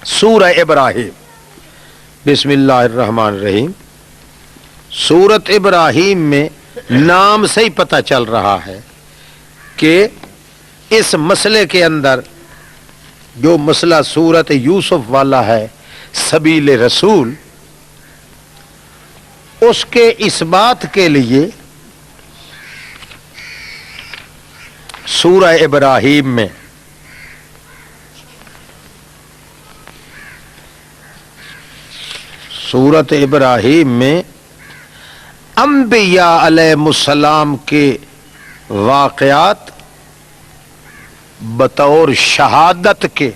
سورہ ابراہیم، بسم اللہ الرحمن الرحیم۔ سورت ابراہیم میں نام سے ہی پتہ چل رہا ہے کہ اس مسئلے کے اندر جو مسئلہ سورت یوسف والا ہے، سبیل رسول، اس کے اس بات کے لیے سورہ ابراہیم میں سورت ابراہیم میں انبیاء علیہ السلام کے واقعات بطور شہادت کے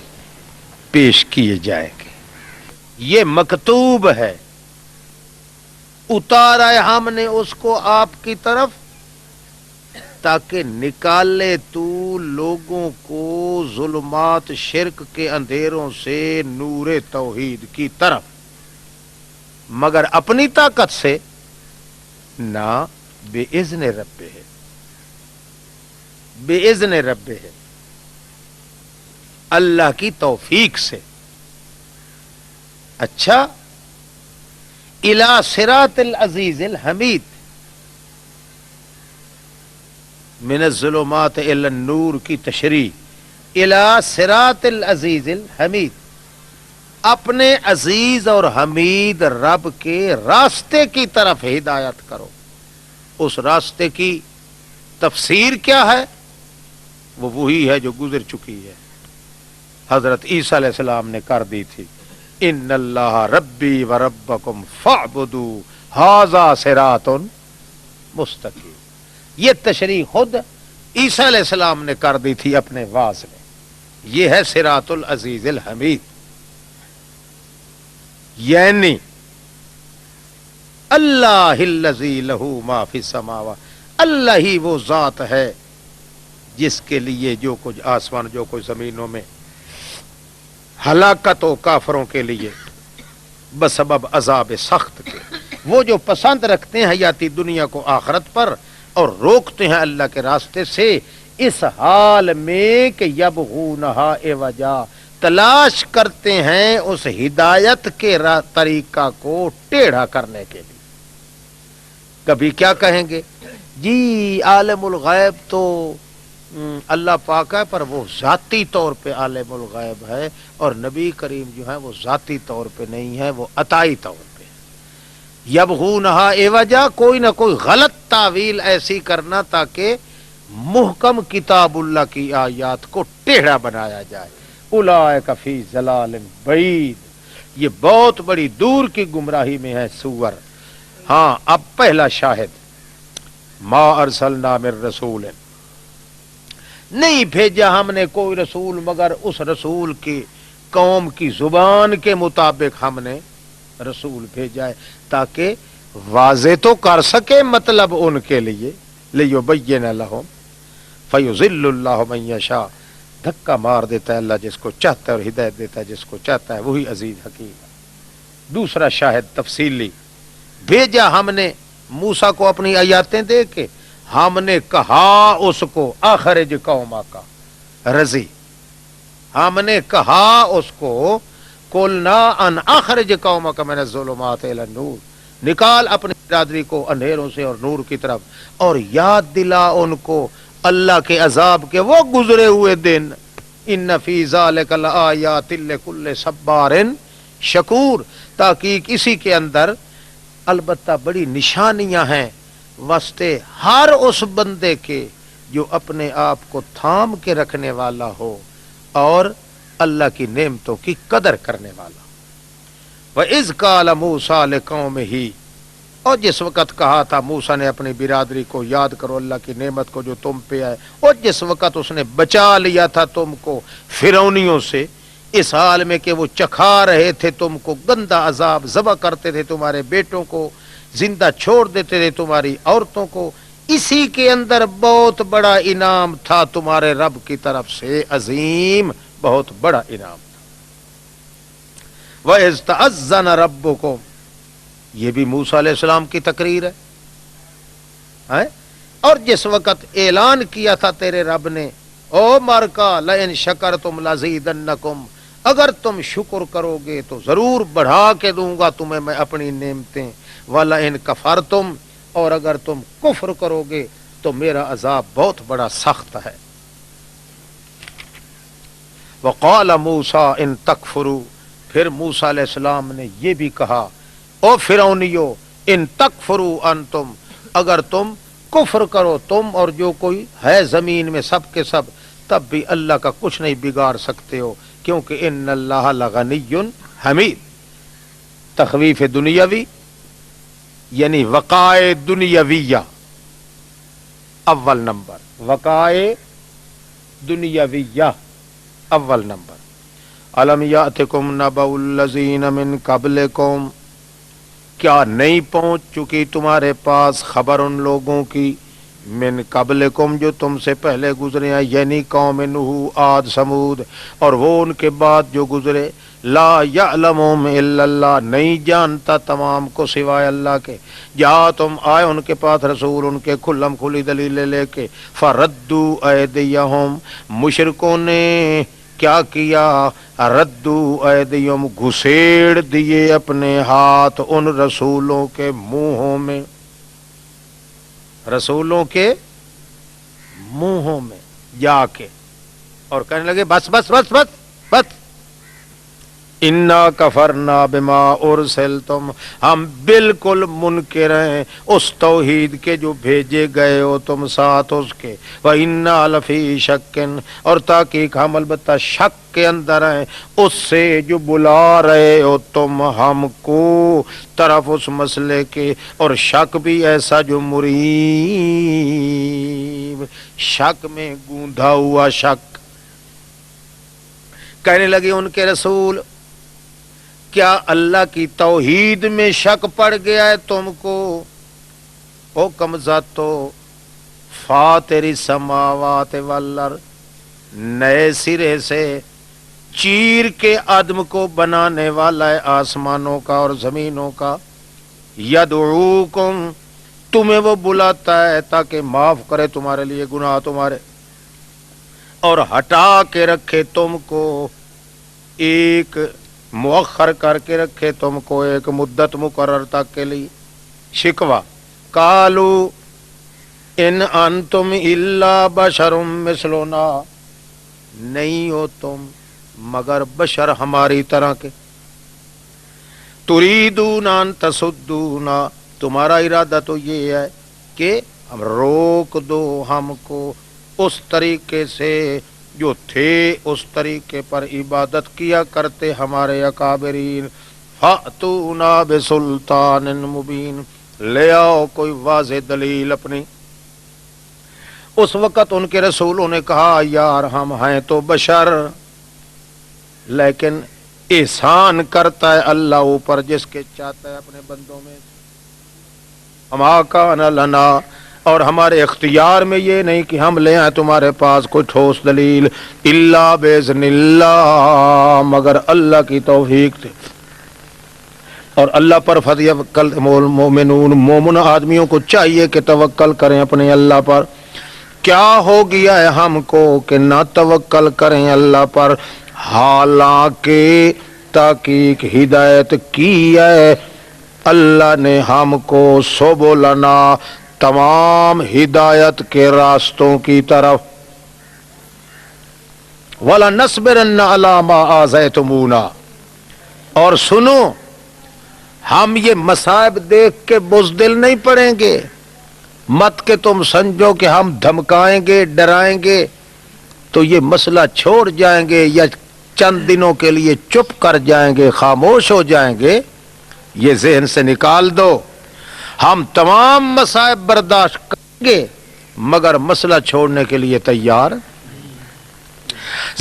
پیش کیے جائیں گے۔ یہ مکتوب ہے، اتارا ہے ہم نے اس کو آپ کی طرف تاکہ نکالے تو لوگوں کو ظلمات شرک کے اندھیروں سے نور توحید کی طرف، مگر اپنی طاقت سے نہ، بے اذن رب ہے، بے اذن رب ہے، اللہ کی توفیق سے۔ اچھا، الی صراط العزیز الحمید، من الظلمات الی النور کی تشریح، الی صراط العزیز الحمید، اپنے عزیز اور حمید رب کے راستے کی طرف ہدایت کرو۔ اس راستے کی تفسیر کیا ہے؟ وہ وہی ہے جو گزر چکی ہے، حضرت عیسیٰ علیہ السلام نے کر دی تھی، ان اللہ ربی و ربکم فاعبدوا ھذا صراط مستقیم۔ یہ تشریح خود عیسیٰ علیہ السلام نے کر دی تھی اپنے واعظ میں، یہ ہے صراط العزیز الحمید، یعنی اللہ الذی لہ ما فی السماوات، اللہ ہی وہ ذات ہے جس کے لیے جو کچھ آسمان جو کچھ زمینوں میں، ہلاکت و کافروں کے لیے بسبب عذاب سخت کے، وہ جو پسند رکھتے ہیں حیاتی دنیا کو آخرت پر اور روکتے ہیں اللہ کے راستے سے، اس حال میں کہ یبغونہا عوجا، تلاش کرتے ہیں اس ہدایت کے طریقہ کو ٹیڑھا کرنے کے لیے۔ کبھی کیا کہیں گے؟ جی عالم الغیب تو اللہ پاک ہے، پر وہ ذاتی طور پہ عالم الغیب ہے، اور نبی کریم جو ہے وہ ذاتی طور پہ نہیں ہے، وہ عطائی طور پہ ہے۔ یبغونہا عوجا، کوئی نہ کوئی غلط تعویل ایسی کرنا تاکہ محکم کتاب اللہ کی آیات کو ٹیڑھا بنایا جائے۔ اولئک فی ضلال بعید، یہ بہت بڑی دور کی گمراہی میں ہے سور۔ ہاں، اب پہلا شاہد، ما ارسلنا من رسول، نہیں بھیجا ہم نے کوئی رسول مگر اس رسول کی قوم کی زبان کے مطابق ہم نے رسول بھیجا ہے، تاکہ واضح تو کر سکے مطلب ان کے لیے، لیبین لہم فیضل اللہ من یشاء، دھکا مار دیتا ہے اللہ جس کو چاہتا ہے اور ہدایت دیتا ہے جس کو چاہتا ہے، وہی عزیز حکیم ہے۔ دوسرا شاہد تفصیلی، بھیجا ہم نے موسیٰ کو اپنی آیاتیں دے کے، ہم نے کہا اس کو اخرج قوما کا رضی، ہم نے کہا اس کو قلنا ان اخرج قوما کا من الظلمات الی النور، نکال اپنی برادری کو اندھیروں سے اور نور کی طرف، اور یاد دلا ان کو اللہ کے عذاب کے وہ گزرے ہوئے دن، ان فی ذلک لآیات لکل صبار شکور، تحقیق اسی کے اندر البتہ بڑی نشانیاں ہیں واسطے ہر اس بندے کے جو اپنے آپ کو تھام کے رکھنے والا ہو اور اللہ کی نعمتوں کی قدر کرنے والا۔ وَإِذْ قَالَ مُوسَىٰ لِقَوْمِهِ، اور جس وقت کہا تھا موسیٰ نے اپنی برادری کو، یاد کرو اللہ کی نعمت کو جو تم پہ ہے، اور جس وقت اس نے بچا لیا تھا تم کو فرعونیوں سے، اس حال میں کہ وہ چکھا رہے تھے تم کو گندا عذاب، ذبح کرتے تھے تمہارے بیٹوں کو، زندہ چھوڑ دیتے تھے تمہاری عورتوں کو، اسی کے اندر بہت بڑا انعام تھا تمہارے رب کی طرف سے، عظیم بہت بڑا انعام تھا۔ وَإِذْ تَأَذَّنَ رَبُّكُمْ، یہ بھی موسیٰ علیہ السلام کی تقریر ہے، اور جس وقت اعلان کیا تھا تیرے رب نے، او مرکا لئن شکرتم لزیدنکم، اگر تم شکر کرو گے تو ضرور بڑھا کے دوں گا تمہیں میں اپنی نعمتیں، وَلَا إِن كَفَرْتُمْ، اور اگر تم کفر کرو گے تو میرا عذاب بہت بڑا سخت ہے۔ وَقَالَ مُوسَىٰ إِن تَكْفُرُوا، پھر موسیٰ علیہ السلام نے یہ بھی کہا، او فرعونیو، ان تکفروا انتم، اگر تم کفر کرو تم اور جو کوئی ہے زمین میں سب کے سب، تب بھی اللہ کا کچھ نہیں بگاڑ سکتے ہو، کیونکہ ان اللہ لغنی حمید۔ تخویف دنیاوی یعنی وقائع دنیاویہ، اول نمبر وقائع دنیاویہ اول نمبر۔ الم یاتکم نبأ الذین من قبلکم، کیا نہیں پہنچ چکی تمہارے پاس خبر ان لوگوں کی، من قبلکم جو تم سے پہلے گزرے ہیں، یعنی قوم نوح، عاد، سمود، اور وہ ان کے بعد جو گزرے، لا یعلمہم الا اللہ، نہیں جانتا تمام کو سوائے اللہ کے، جہاں تم آئے ان کے پاس رسول ان کے کھلم کھلی دلیلیں لے کے، فردوا ایدیہم، مشرکوں نے کیا کیا، ردو ایدیہم، گھسیڑ دیے اپنے ہاتھ ان رسولوں کے منہوں میں، رسولوں کے منہوں میں جا کے، اور کہنے لگے بس بس بس بس بس، انا کفرنا بما ارسلتم، ہم بالکل منکر ہیں اس توحید کے جو بھیجے گئے ہو تم ساتھ اس کے، وَإِنَّا لَفِي شَكٍّ، اور تحقیق ہم البتہ شک کے اندر ہیں اس سے جو بلا رہے ہو تم ہم کو طرف اس مسئلے کے، اور شک بھی ایسا جو مریب، شک میں گوندھا ہوا شک۔ کہنے لگے ان کے رسول، کیا اللہ کی توحید میں شک پڑ گیا ہے تم کو؟ او کمزاتو فاتر السماوات والارض، نئے سرے سے چیر کے عدم کو بنانے والا ہے آسمانوں کا اور زمینوں کا، یدعوکم، تمہیں وہ بلاتا ہے تاکہ معاف کرے تمہارے لیے گناہ تمہارے، اور ہٹا کے رکھے تم کو، ایک مؤخر کر کے رکھے تم کو ایک مدت مقرر تک کے لیے۔ شکوہ، قالو ان انتم الا بشر مثلنا، نہیں ہو تم مگر بشر ہماری طرح کے، تریدون ان تصدونا، تمہارا ارادہ تو یہ ہے کہ ہم روک دو ہم کو اس طریقے سے جو تھے اس طریقے پر عبادت کیا کرتے ہمارے اکابرین، فَأْتُونَا بِسُلْطَانٍ مُبِينٍ، لے آؤ کوئی واضح دلیل اپنی۔ اس وقت ان کے رسولوں نے کہا یار ہم ہیں تو بشر، لیکن احسان کرتا ہے اللہ اوپر جس کے چاہتا ہے اپنے بندوں میں، وَمَا كَانَ لَنَا، اور ہمارے اختیار میں یہ نہیں کہ ہم لے آئیں تمہارے پاس کوئی ٹھوس دلیل، الا باذن اللہ، مگر اللہ کی توفیق سے، اور اللہ پر فلیتوکل المؤمنون، مومن آدمیوں کو چاہیے کہ توکل کریں اپنے اللہ پر۔ کیا ہو گیا ہے ہم کو کہ نہ توکل کریں اللہ پر، حالانکہ تحقیق ہدایت کی ہے اللہ نے ہم کو سبلنا، تمام ہدایت کے راستوں کی طرف، وَلَنَصْبِرَنَّ عَلَىٰ مَا آذَيْتُمُونَا، اور سنو ہم یہ مصائب دیکھ کے بزدل نہیں پڑیں گے، مت کہ تم سمجھو کہ ہم دھمکائیں گے ڈرائیں گے تو یہ مسئلہ چھوڑ جائیں گے یا چند دنوں کے لیے چپ کر جائیں گے، خاموش ہو جائیں گے، یہ ذہن سے نکال دو۔ ہم تمام مصائب برداشت کریں گے مگر مسئلہ چھوڑنے کے لیے تیار،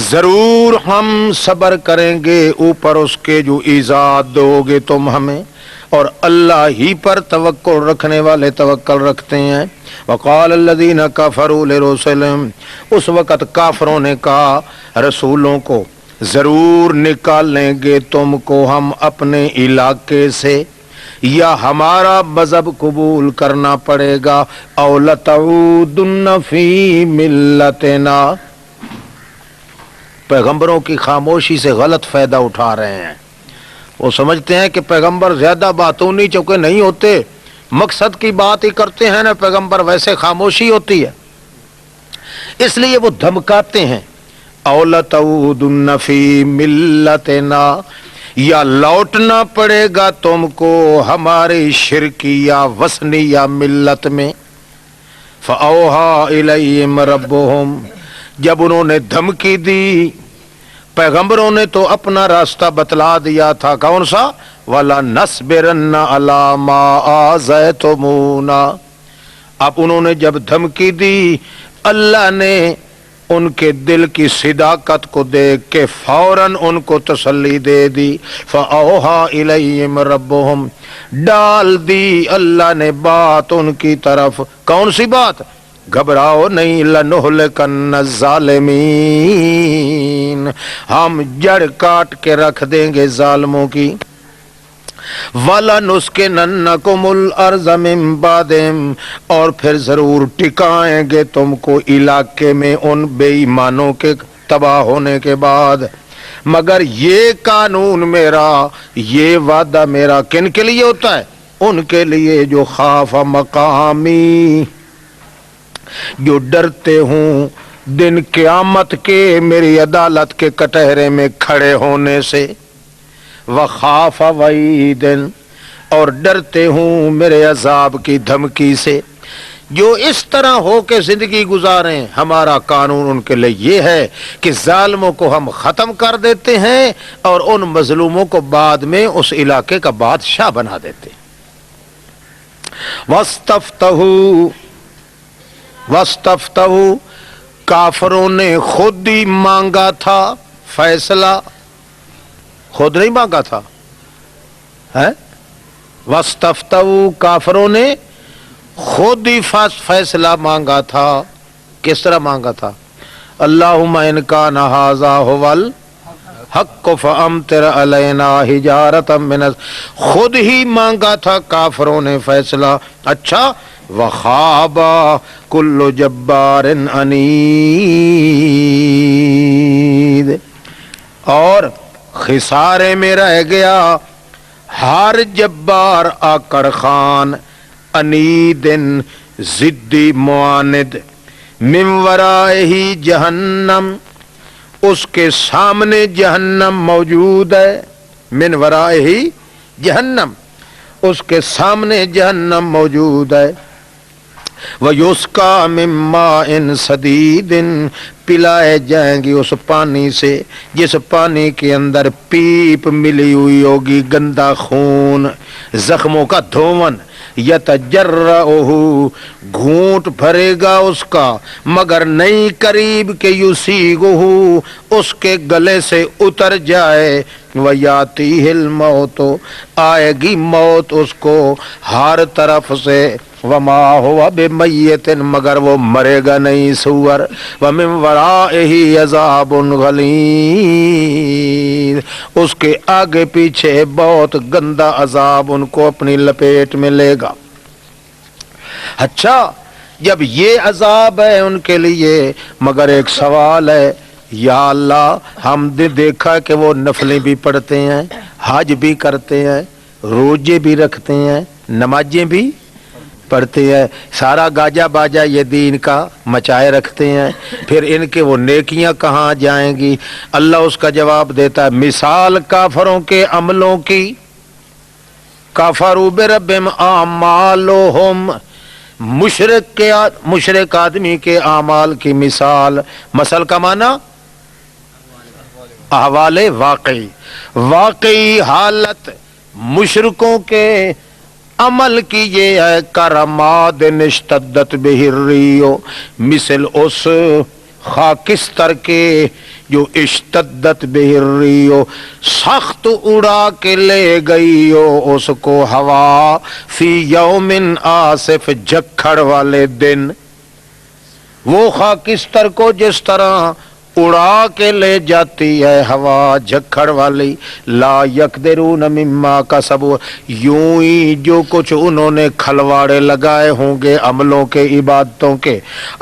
ضرور ہم صبر کریں گے اوپر اس کے جو ایزاد دو گے تم ہمیں، اور اللہ ہی پر توکل رکھنے والے توکل رکھتے ہیں۔ وقال الذین کفروا لرسلهم، اس وقت کافروں نے کہا رسولوں کو، ضرور نکالیں گے تم کو ہم اپنے علاقے سے، یا ہمارا مذہب قبول کرنا پڑے گا، او لتعودن فی ملتنا، پیغمبروں کی خاموشی سے غلط فائدہ اٹھا رہے ہیں. وہ سمجھتے ہیں کہ پیغمبر زیادہ باتونی چونکہ نہیں ہوتے، مقصد کی بات ہی کرتے ہیں نا پیغمبر، ویسے خاموشی ہوتی ہے، اس لیے وہ دھمکاتے ہیں. اولتعودن فی ملتنا، یا لوٹنا پڑے گا تم کو ہماری شرکیہ وثنیہ ملت میں. فاوحی الیہم ربہم، جب انہوں نے دھمکی دی، پیغمبروں نے تو اپنا راستہ بتلا دیا تھا، کون سا؟ وَلَنَصْبِرَنَّ عَلَىٰ مَا آذَيْتُمُونَا. اب انہوں نے جب دھمکی دی، اللہ نے ان کے دل کی صداقت کو دیکھ کے فوراً ان کو تسلی دے دی. فَأَوْحَىٰ إِلَيْهِمْ رَبُّهُمْ، ڈال دی اللہ نے بات ان کی طرف. کون سی بات؟ گھبراؤ نہیں، لَنُهْلِكَنَّ الظَّالِمِينَ، ہم جڑ کاٹ کے رکھ دیں گے ظالموں کی. وَلَنُسْكِنَنَّكُمُ الْأَرْضَ مِن بَعْدِهِمْ، اور پھر ضرور ٹکائیں گے تم کو علاقے میں ان بے ایمانوں کے تباہ ہونے کے بعد. مگر یہ قانون میرا، یہ وعدہ میرا کن کے لیے ہوتا ہے؟ ان کے لیے جو خاف مقامی، جو ڈرتے ہوں دن قیامت کے میری عدالت کے کٹہرے میں کھڑے ہونے سے. وخاف وعید، اور ڈرتے ہوں میرے عذاب کی دھمکی سے. جو اس طرح ہو کے زندگی گزاریں، ہمارا قانون ان کے لیے یہ ہے کہ ظالموں کو ہم ختم کر دیتے ہیں اور ان مظلوموں کو بعد میں اس علاقے کا بادشاہ بنا دیتے. وَاسْتَفْتَحُوا، کافروں نے خود ہی مانگا تھا فیصلہ، خود نہیں مانگا تھا. وَاسْتَفْتَحُوا، کافروں نے خود ہی فیصلہ مانگا تھا. کس طرح مانگا تھا؟ اللہم ان کان ھذا ھو الحق فامطر علینا حجارۃ من، خود ہی مانگا تھا کافروں نے فیصلہ. اچھا، وخاب کل جبار عنید، اور خسارے میں رہ گیا ہر جبار آکڑ خان، عنید ضدی معاند، من ورائہ جہنم، اس کے سامنے جہنم موجود ہے. من ورائہ جہنم، اس کے سامنے جہنم موجود ہے. وَيُسْقَىٰ مِن مَّاءٍ صَدِيدٍ، پلائے جائیں گی اس پانی سے جس پانی کے اندر پیپ ملی ہوئی ہوگی، گندا خون، زخموں کا دھون. یتجرعہ، گھونٹ بھرے گا اس کا، مگر نہیں قریب کہ یصیغہ، اس کے گلے سے اتر جائے. ویاتیہ الموت، آئے گی موت اس کو ہر طرف سے. وما ہوا بمیت، مگر وہ مرے گا نہیں سور. ومن ورائہ عذاب غلیظ، اس کے آگے پیچھے بہت گندا عذاب ان کو اپنی لپیٹ میں لے گا. اچھا، جب یہ عذاب ہے ان کے لیے، مگر ایک سوال ہے، یا اللہ ہم نے دیکھا کہ وہ نفلیں بھی پڑھتے ہیں، حج بھی کرتے ہیں، روزے بھی رکھتے ہیں، نمازیں بھی پڑھتے ہیں، سارا گاجا باجا یہ دین کا مچائے رکھتے ہیں، پھر ان کے وہ نیکیاں کہاں جائیں گی؟ اللہ اس کا جواب دیتا ہے، مثال کافروں کے عملوں کی، کافروا بربہم اعمالہم، مشرک آدمی کے اعمال کی مثال. مثل کا معنی احوال واقعی، واقعی حالت مشرکوں کے عمل کی یہ ہے، کرماد اشتدت بہ الریح، مثل اس خاکستر کے جو اشتدت بہ الریح، سخت اڑا کے لے گئی ہو اس کو ہوا، فی یوم آصف، جھکڑ والے دن. وہ خاکستر کو جس طرح اڑا کے لے جاتی ہے ہوا جھکڑ والی، لا یقدرون مما کسبوا، یوں ہی جو کچھ انہوں نے کھلواڑے لگائے ہوں گے عملوں کے، عبادتوں کے،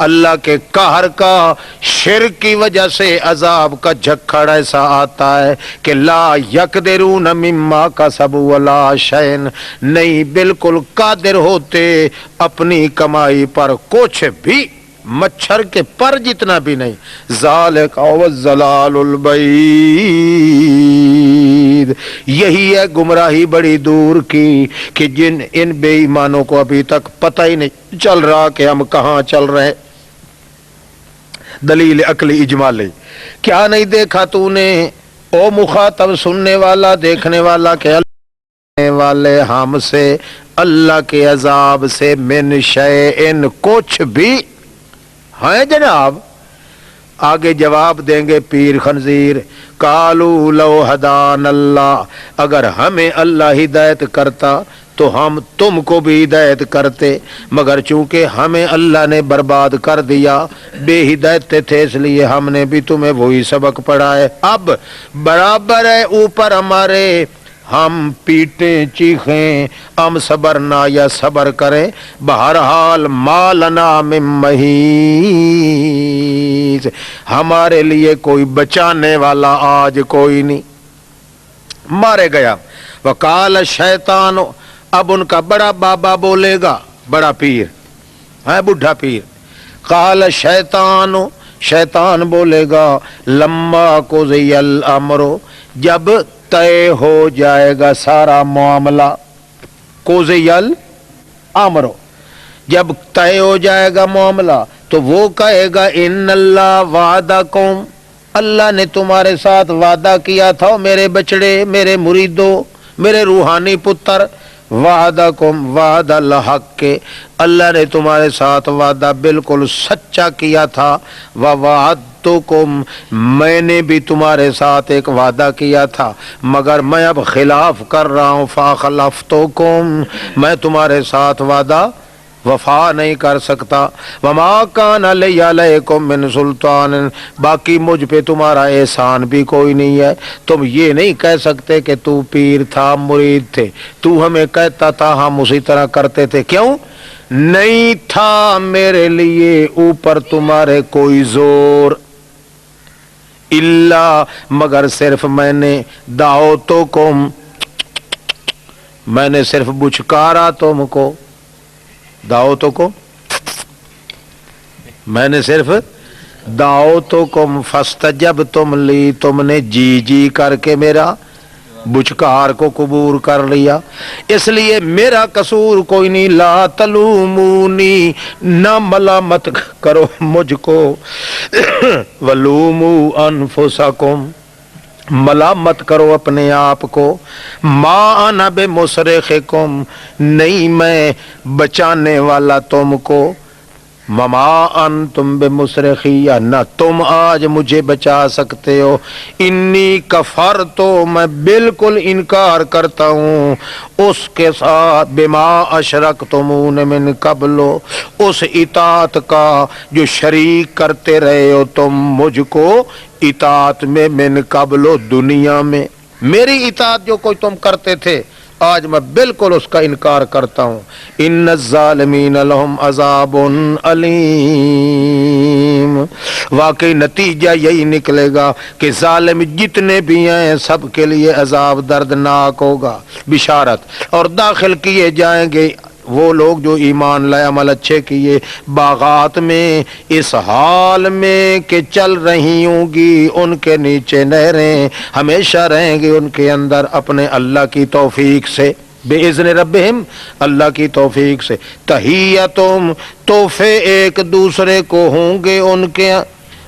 اللہ کے قہر کا، شرک کی وجہ سے عذاب کا جھکڑ ایسا آتا ہے کہ لا یقدرون مما کسبوا ولا شیئن، نہیں بالکل قادر ہوتے اپنی کمائی پر کچھ بھی، مچھر کے پر جتنا بھی نہیں۔ ذالک والضلال البعید، یہی ہے گمراہی بڑی دور کی کہ ان بے ایمانوں کو ابھی تک پتہ ہی نہیں چل رہا کہ ہم کہاں چل رہے۔ دلیل عقلی اجمالی، کیا نہیں دیکھا تو نے او مخاطب سننے والا دیکھنے والا کہ والے ہم سے اللہ کے عذاب سے من شیئن کچھ بھی ہیں جناب۔ آگے جواب دیں گے پیر خنزیر، قالوا لو ہدان اللہ، اگر ہمیں اللہ ہدایت کرتا تو ہم تم کو بھی ہدایت کرتے، مگر چونکہ ہمیں اللہ نے برباد کر دیا، بے ہدایت تھے، اس لیے ہم نے بھی تمہیں وہی سبق پڑھائے۔ اب برابر ہے اوپر ہمارے، ہم پیٹیں چیخیں، ہم صبر نہ یا صبر کریں، بہرحال ما لنا من محیص، ہمارے لیے کوئی بچانے والا آج کوئی نہیں، مارے گیا۔ وقال شیطان، اب ان کا بڑا بابا بولے گا، بڑا پیر ہے، بڈھا پیر، قال شیطان، شیطان بولے گا، لما قضی الامر، جب طے ہو جائے گا سارا معاملہ، قضی الامر، جب طے ہو جائے گا معاملہ تو وہ کہے گا ان اللہ وعدکم، اللہ نے تمہارے ساتھ وعدہ کیا تھا میرے بچڑے، میرے مریدوں، میرے روحانی پتر، وعدکم وعد الحق کے، اللہ نے تمہارے ساتھ وعدہ بالکل سچا کیا تھا، ووعدتکم، میں نے بھی تمہارے ساتھ ایک وعدہ کیا تھا مگر میں اب خلاف کر رہا ہوں، فاخلفتکم، میں تمہارے ساتھ وعدہ وفا نہیں کر سکتا، وما کان علی علیکم من سلطان، باقی مجھ پہ تمہارا احسان بھی کوئی نہیں ہے، تم یہ نہیں کہہ سکتے کہ تو پیر تھا، مرید تھے، تو ہمیں کہتا تھا ہم اسی طرح کرتے تھے، کیوں نہیں تھا میرے لیے اوپر تمہارے کوئی زور، الا مگر صرف میں نے دعوتکم، میں نے صرف بچکارا تم کو، دعوتوں کو میں نے صرف دعوتکم فاستجبتم لی، تم نے جی جی کر کے میرا بچکار کو قبول کر لیا، اس لیے میرا قصور کوئی نہیں، لا تلومونی، نہ ملامت کرو مجھ کو، ولوموا انفسکم، ملامت کرو اپنے آپ کو، ما انا بمصرخکم، نہیں میں بچانے والا تم کو، وما انتم بمصرخی، نہ تم آج مجھے بچا سکتے ہو، انی کفرتو، میں بالکل انکار کرتا ہوں اس کے ساتھ، بما اشرکتمون من قبل، اس اطاعت کا جو شریک کرتے رہے ہو تم مجھ کو اطاعت میں، من قبل، دنیا میں میری اطاعت جو کوئی تم کرتے تھے آج میں بالکل اس کا انکار کرتا ہوں۔ ان الظالمین لہم عذاب علیم، واقعی نتیجہ یہی نکلے گا کہ ظالم جتنے بھی ہیں سب کے لیے عذاب دردناک ہوگا، بشارت، اور داخل کیے جائیں گے وہ لوگ جو ایمان لائے عمل اچھے کیے، باغات میں، اس حال میں کہ چل رہی ہوں گی ان کے نیچے نہریں، ہمیشہ رہیں گے ان کے اندر اپنے اللہ کی توفیق سے، بِإِذْنِ رَبِّهِمْ، اللہ کی توفیق سے، تحیتم، تحفے ایک دوسرے کو ہوں گے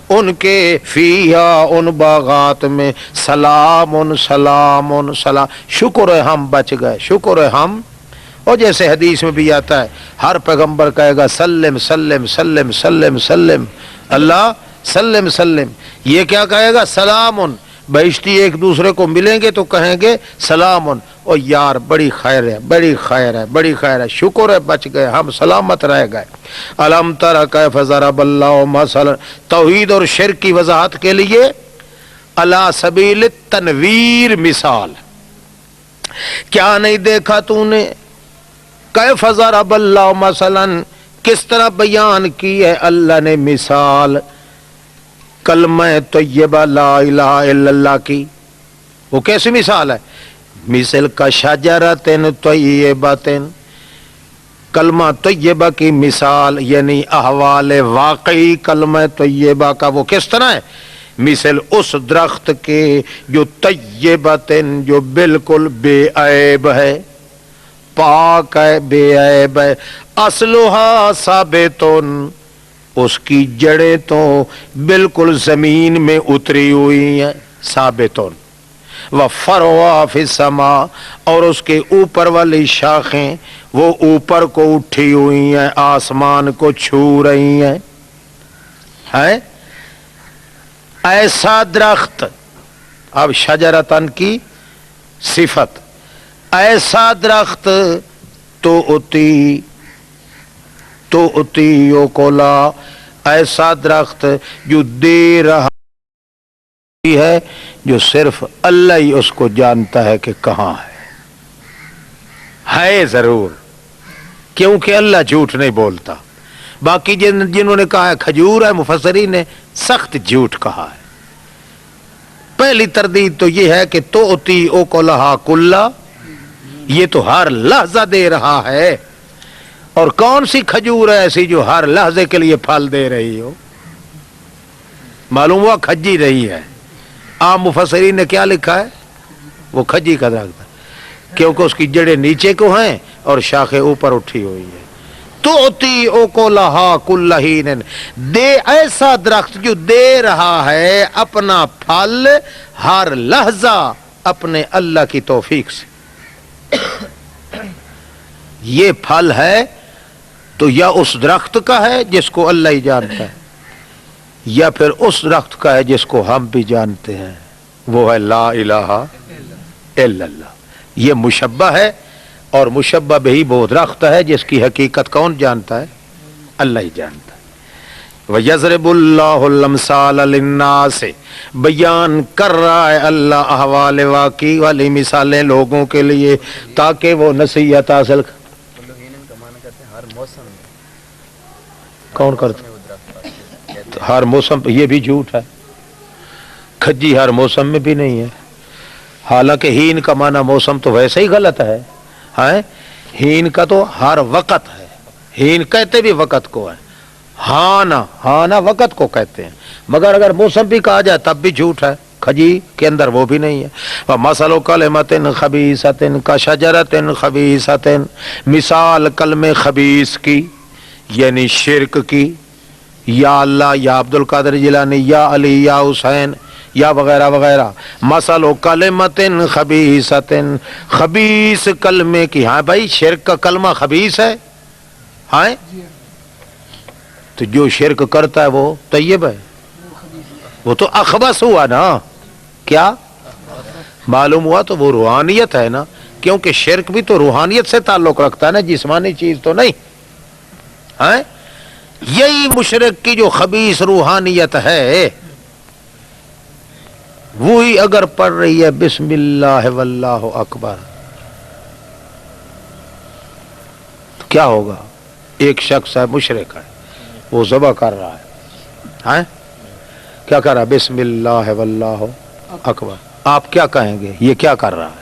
ان کے فیہا، ان باغات میں، سلام سلام سلام، شکر ہے ہم بچ گئے، شکر ہے ہم، اور جیسے حدیث میں بھی آتا ہے ہر پیغمبر کہے گا سلم سلم سلم سلم سلم، اللہ سلم سلم، یہ کیا کہے گا، سلام، بہشتی ایک دوسرے کو ملیں گے تو کہیں گے سلام، او یار بڑی خیر ہے، بڑی خیر ہے، بڑی خیر ہے، شکر ہے بچ گئے، ہم سلامت رہ گئے۔ الم تر کیف ضرب اللہ مثلا، توحید اور شرک کی وضاحت کے لیے علی سبیل التنویر مثال، کیا نہیں دیکھا تو نے، کیف ضرب اللہ مثلا، کس طرح بیان کی ہے اللہ نے مثال، کلمہ طیبہ لا الہ الا اللہ کی، وہ کیسی مثال ہے؟ مثل کا شجرۃ طیبۃ، کلمہ طیبہ کی مثال یعنی احوال واقعی کلمہ طیبہ کا وہ کس طرح ہے؟ مثل اس درخت کے جو طیبۃ، جو بالکل بے عیب ہے، پاک ہے، بے عیب ہے، اصلھا ثابت، اس کی جڑیں تو بالکل زمین میں اتری ہوئی ہیں، ثابت، وفرعها فی السماء، اور اس کے اوپر والی شاخیں وہ اوپر کو اٹھی ہوئی ہیں، آسمان کو چھو رہی ہیں، ہے ایسا درخت۔ اب شجرتن کی صفت، ایسا درخت تو اتی کولا، ایسا درخت جو دے رہا ہے، جو صرف اللہ ہی اس کو جانتا ہے کہ کہاں ہے ضرور، کیونکہ اللہ جھوٹ نہیں بولتا۔ باقی جنہوں نے کہا ہے کھجور ہے، مفسرین نے سخت جھوٹ کہا ہے۔ پہلی تردید تو یہ ہے کہ توتی اوکلہا کلا، یہ تو ہر لحظہ دے رہا ہے، اور کون سی کھجور ہے ایسی جو ہر لحظے کے لیے پھل دے رہی ہو؟ معلوم ہوا کھجی رہی ہے۔ عام مفسرین نے کیا لکھا ہے؟ وہ کھجی کا درخت ہے، کیونکہ اس کی جڑیں نیچے کو ہیں اور شاخیں اوپر اٹھی ہوئی ہیں۔ توتی اوکلہا کل حین، دے ایسا درخت جو دے رہا ہے اپنا پھل ہر لحظہ اپنے اللہ کی توفیق سے۔ یہ پھل ہے تو یا اس درخت کا ہے جس کو اللہ ہی جانتا ہے، یا پھر اس درخت کا ہے جس کو ہم بھی جانتے ہیں، وہ ہے لا الہ الا اللہ۔ یہ مشبہ ہے، اور مشبہ بھی وہ درخت ہے جس کی حقیقت کون جانتا ہے؟ اللہ ہی جانتا ہے۔ وَيَضْرِبُ اللَّهُ الْأَمْثَالَ لِلنَّاسِ، بیان کر رہا ہے اللہ احوال واقعی والی مثالیں لوگوں کے لیے تاکہ وہ نصیحت حاصل۔ کون کرتا ہر موسم پہ؟ یہ بھی جھوٹ ہے، کھجی ہر موسم میں بھی نہیں ہے، حالانکہ ہین کا معنی موسم تو ویسے ہی غلط ہے، ہین کا تو ہر وقت ہے، ہین کہتے بھی وقت کو ہے، ہانا وقت کو کہتے ہیں، مگر اگر موسم بھی کہا جائے تب بھی جھوٹ ہے، کھجی کے اندر وہ بھی نہیں ہے۔ وَمَثَلُ كَلِمَةٍ خَبِيثَةٍ كَشَجَرَةٍ خَبِيثَةٍ، مثال کلمہ خبیث کی یعنی شرک کی، یا اللہ، یا عبد القادر جیلانی، یا علی، یا حسین، یا وغیرہ وغیرہ۔ مثل کلمۃ خبیثۃ، خبیث کلمے کی، ہاں بھائی شرک کا کلمہ خبیث ہے، ہاں تو جو شرک کرتا ہے وہ طیب ہے، وہ تو اخبث ہوا نا، کیا معلوم ہوا؟ تو وہ روحانیت ہے نا، کیونکہ شرک بھی تو روحانیت سے تعلق رکھتا ہے نا، جسمانی چیز تو نہیں، ہاں یہی مشرک کی جو خبیث روحانیت ہے، وہی اگر پڑھ رہی ہے بسم اللہ واللہ اکبر تو کیا ہوگا؟ ایک شخص ہے مشرک ہے، وہ ذبح کر رہا ہے، کیا کر رہا ہے؟ بسم اللہ واللہ اکبر، آپ کیا کہیں گے یہ کیا کر رہا ہے؟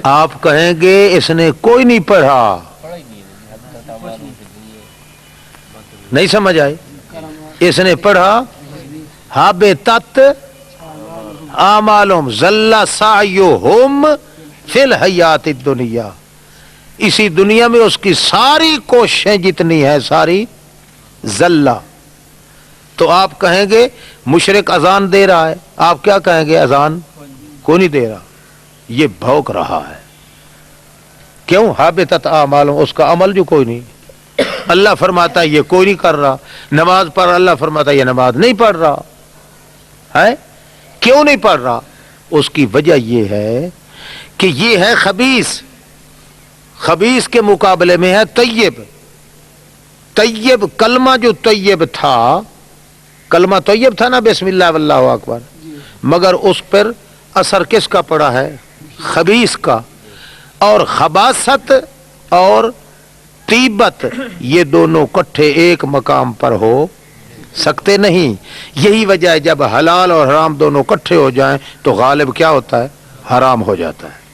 آپ کہیں گے اس نے کوئی نہیں پڑھا، نہیں سمجھ آئی؟ اس نے پڑھا حبطت اعمالہم ضل سعیہم فی الحیات الدنیا، اسی دنیا میں اس کی ساری کوششیں جتنی ہیں ساری ضلع۔ تو آپ کہیں گے مشرک اذان دے رہا ہے، آپ کیا کہیں گے؟ اذان کوئی نہیں دے رہا، یہ بھوک رہا ہے، کیوں؟ حبطت اعمالہم، اس کا عمل جو کوئی نہیں، اللہ فرماتا ہے یہ کوئی نہیں کر رہا، نماز پڑھ، اللہ فرماتا ہے یہ نماز نہیں پڑھ رہا، ہے کیوں نہیں پڑھ رہا؟ اس کی وجہ یہ ہے کہ یہ ہے خبیث، خبیث کے مقابلے میں ہے طیب۔ طیب کلمہ جو طیب تھا، کلمہ طیب تھا نا، بسم اللہ واللہ اکبر، مگر اس پر اثر کس کا پڑا ہے؟ خبیث کا۔ اور خباثت اور طیبت یہ دونوں کٹھے ایک مقام پر ہو سکتے نہیں۔ یہی وجہ ہے جب حلال اور حرام دونوں کٹھے ہو جائیں تو غالب کیا ہوتا ہے؟ حرام ہو جاتا ہے۔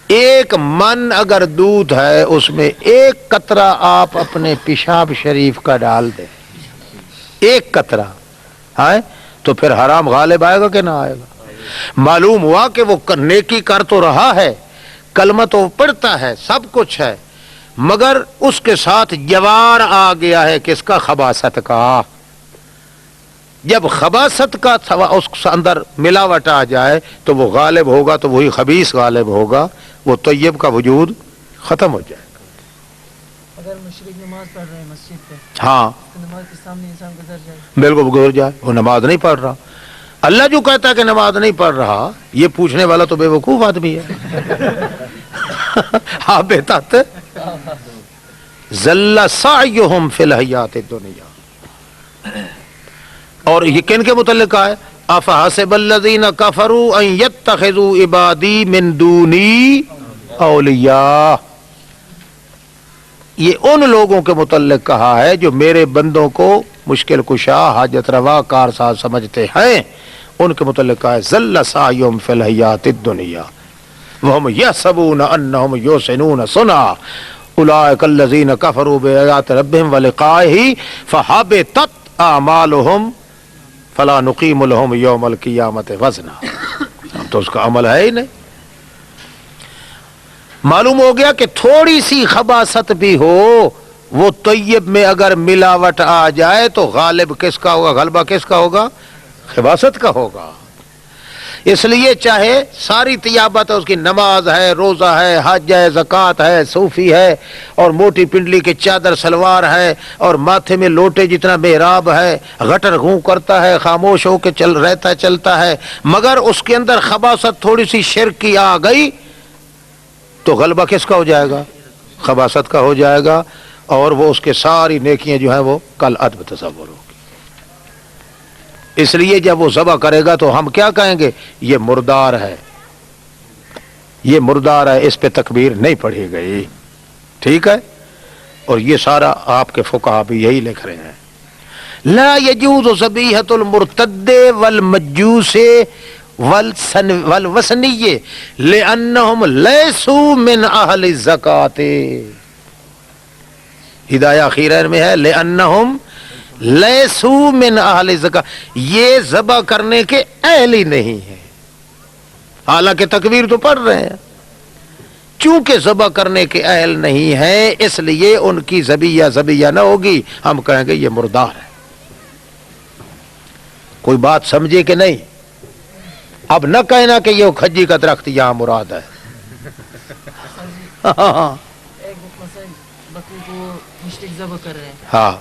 ایک من اگر دودھ ہے اس میں ایک قطرہ آپ اپنے پیشاب شریف کا ڈال دیں، ایک قطرہ ہے، تو پھر حرام غالب آئے گا کہ نہ آئے گا؟ معلوم ہوا کہ وہ نیکی کر تو رہا ہے، کلمہ تو پڑھتا ہے، سب کچھ ہے، مگر اس کے ساتھ جوار آ گیا ہے کس کا؟ خباثت کا۔ جب خباثت کا اس اندر ملاوٹ آ جائے تو وہ غالب ہوگا، تو وہی خبیث غالب ہوگا، وہ طیب کا وجود ختم ہو جائے گا۔ اگر مشرک نماز پڑھ رہے ہیں مسجد پہ، ہاں تو نماز کے سامنے انسان گزر جائے، بالکل گزر جائے، وہ نماز نہیں پڑھ رہا۔ اللہ جو کہتا ہے کہ نماز نہیں پڑھ رہا، یہ پوچھنے والا تو بے وقوف آدمی ہے۔ ہاں بیٹا ذل سعیہم فی الحیات الدنیا۔ اور یہ کن کے متعلق کہا ہے؟ افحسب الذین کفروا ان یتخذوا عبادی من دونی اولیاء۔ یہ ان لوگوں کے متعلق کہا ہے جو میرے بندوں کو مشکل کشا، حاجت روا، کارساز سمجھتے ہیں، ان کے متعلق کہا ہے ذل سعیہم فی الحیات الدنیا وهم یحسبون انہم یحسنون صنعا اولئک الذین کفروا بآیات ربہم ولقائہ فحبطت اعمالہم فلا نقیم لہم یوم القیامت وزنا۔ تو اس کا عمل ہے ہی نہیں۔ معلوم ہو گیا کہ تھوڑی سی خباثت بھی ہو، وہ طیب میں اگر ملاوٹ آ جائے تو غالب کس کا ہوگا؟ غلبہ کس کا ہوگا؟ خباثت کا ہوگا۔ اس لیے چاہے ساری طیابت ہے، اس کی نماز ہے، روزہ ہے، حج ہے، زکوٰۃ ہے، صوفی ہے، اور موٹی پنڈلی کے چادر سلوار ہے، اور ماتھے میں لوٹے جتنا محراب ہے، غٹر غوں کرتا ہے، خاموش ہو کے چلتا ہے، مگر اس کے اندر خباثت تھوڑی سی شرک کی آ گئی تو غلبہ کس کا ہو جائے گا؟ خباثت کا ہو جائے گا، اور وہ اس کے ساری نیکیاں جو ہیں وہ کل عدم تصور ہوگی۔ اس لیے جب وہ ذبح کرے گا تو ہم کیا کہیں گے؟ یہ مردار ہے، یہ مردار ہے، اس پہ تکبیر نہیں پڑھی گئی، ٹھیک ہے؟ اور یہ سارا آپ کے فقہا بھی یہی لکھ رہے ہیں۔ لا یجوز ذبیحۃ المرتد والمجوس والوثنی لأنہم لیسوا من اہل الزکوٰۃ۔ ہدایہ اخیرین میں ہے لأنہم لیسوا من اہل الزکوٰۃ، یہ ذبح کرنے کے اہل ہی نہیں ہے، حالانکہ تکبیر تو پڑھ رہے ہیں، چونکہ ذبح کرنے کے اہل نہیں ہیں اس لیے ان کی ذبیحہ نہ ہوگی، ہم کہیں گے یہ مردار ہے۔ کوئی بات سمجھے کہ نہیں؟ اب نہ کہنا کہ یہ کھجی کا درخت یہاں مراد ہے۔ ایک مثلا بکری کو مشرک ذبح کر رہے ہیں، ہاں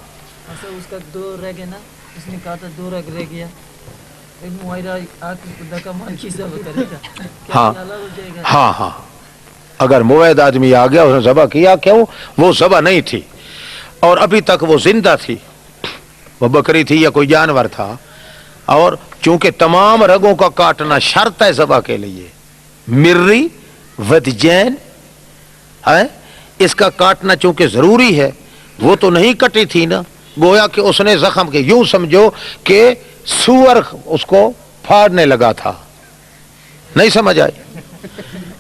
مثلا اس کا دو رہ گیا نا، اس نے کہا تھا دو رگ رہ گیا، ایک معاہدہ آ کے دکا مار کی ذبح کرے گا، کیا ہاں حلال ہو جائے گا؟ ہاں ہاں، اگر موعد آدمی آ گیا اس نے ذبح کیا، کیوں؟ وہ ذبح نہیں تھی اور ابھی تک وہ زندہ تھی، وہ بکری تھی یا کوئی جانور تھا، اور چونکہ تمام رگوں کا کاٹنا شرط ہے ذبح کے لیے، مری ودجین ہے، اس کا کاٹنا چونکہ ضروری ہے، وہ تو نہیں کٹی تھی نا، گویا کہ اس نے زخم کے، یوں سمجھو کہ سور اس کو پھاڑنے لگا تھا، نہیں سمجھ آئی؟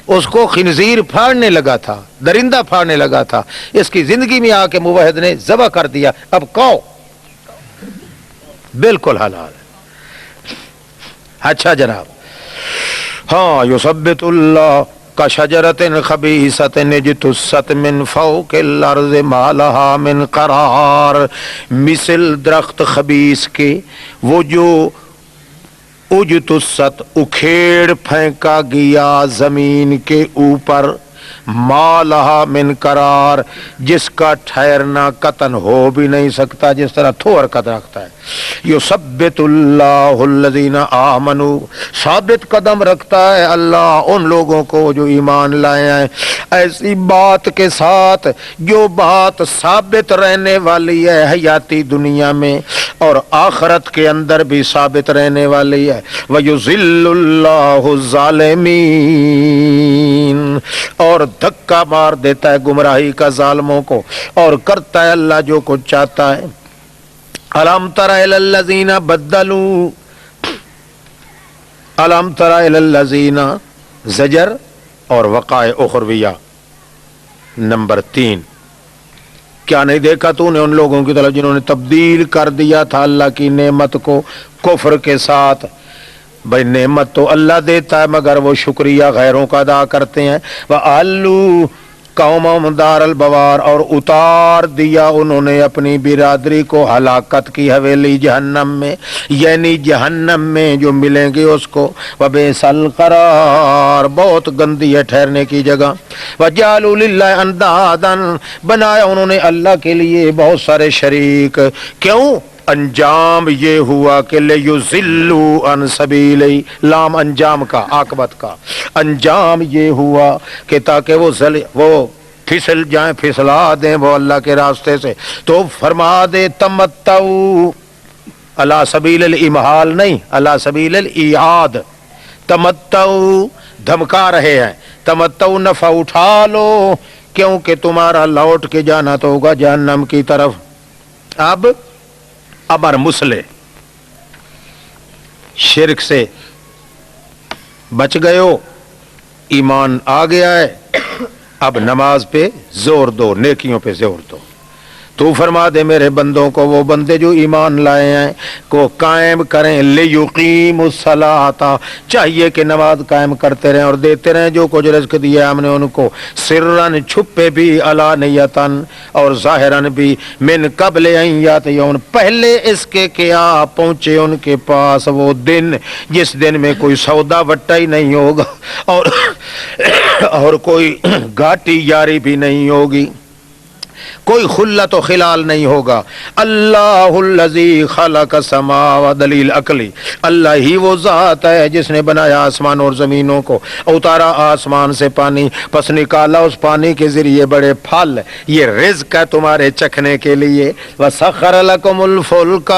اس کو خنزیر پھاڑنے لگا تھا، درندہ پھاڑنے لگا تھا، اس کی زندگی میں آ کے موحد نے ذبح کر دیا، اب کاؤ بالکل حلال ہے۔ اچھا جناب، ہاں یثبت اللہ کشجرۃ خبیثۃ اجتثت من فوق الارض ما لها من قرار، مثل درخت خبیث کے وہ جو اجتثت اکھیڑ پھینکا گیا زمین کے اوپر، ما لہا من قرار، جس کا ٹھہرنا قطن ہو بھی نہیں سکتا، جس طرح تھوڑ قد رکھتا ہے۔ یثبت اللہ الذین آمنوا، ثابت قدم رکھتا ہے اللہ ان لوگوں کو جو ایمان لائے ہیں، ایسی بات کے ساتھ جو بات ثابت رہنے والی ہے حیاتی دنیا میں اور آخرت کے اندر بھی ثابت رہنے والی ہے۔ وَيُذِلُّ اللَّهُ الظَّالِمِينَ، اور دھکا مار دیتا ہے گمراہی کا ظالموں کو، اور کرتا ہے اللہ جو کچھ چاہتا ہے۔ الم تر الی الذین بدلوا، الم تر الی الذین، زجر اور وقائع اخرویہ۔ نمبر 3، کیا نہیں دیکھا تو نے ان لوگوں کی طرف جنہوں نے تبدیل کر دیا تھا اللہ کی نعمت کو کفر کے ساتھ؟ بھائی نعمت تو اللہ دیتا ہے مگر وہ شکریہ غیروں کا ادا کرتے ہیں۔ وَأَلُّوا قَوْمَهُمْ دَارَ الْبَوَارِ، اور اتار دیا انہوں نے اپنی برادری کو ہلاکت کی حویلی جہنم میں، یعنی جہنم میں جو ملیں گے اس کو۔ وَبِئْسَ الْقَرَارُ، بہت گندی ہے ٹھہرنے کی جگہ۔ وَجَعَلُوا لِلَّهِ أَنْدَادًا، بنایا انہوں نے اللہ کے لیے بہت سارے شریک۔ کیوں؟ انجام یہ ہوا کہ لِيُضِلُّوا عَنْ سَبِيلِهِ، لام انجام کا، عاقبت کا انجام یہ ہوا کہ تاکہ وہ پھسل جائیں، پھسلا دیں وہ اللہ کے راستے سے۔ تو فرما دے تمتعوا، علی سبیل الامحال نہیں، علی سبیل الایعاد۔ تمتعوا دھمکا رہے ہیں، تمتعوا نفع اٹھا لو، کیونکہ تمہارا لوٹ کے جانا تو ہوگا جہنم کی طرف۔ اب امر مسلے، شرک سے بچ گئے ہو، ایمان آ گیا ہے، اب نماز پہ زور دو، نیکیوں پہ زور دو۔ تو فرما دے میرے بندوں کو، وہ بندے جو ایمان لائے ہیں کو قائم کریں، لیقیموا الصلاۃ، چاہیے کہ نماز قائم کرتے رہیں اور دیتے رہیں جو کچھ رزق دیا ہم نے ان کو، سرًا چھپے بھی، علانیتاً اور ظاہراً بھی، من قبل ان یاتی یوم، پہلے اس کے کیا پہنچے ان کے پاس وہ دن جس دن میں کوئی سودا وٹا ہی نہیں ہوگا اور کوئی گھاٹی یاری بھی نہیں ہوگی، کوئی خلت و خلال نہیں ہوگا۔ اللہ الذی خلق السماوات، دلیل عقلی، اللہ ہی وہ ذات ہے جس نے بنایا آسمان اور زمینوں کو، اتارا آسمان سے پانی، پس نکالا اس پانی کے ذریعے بڑے پھل، یہ رزق ہے تمہارے چکھنے کے لیے۔ وسخر لکم الفلک،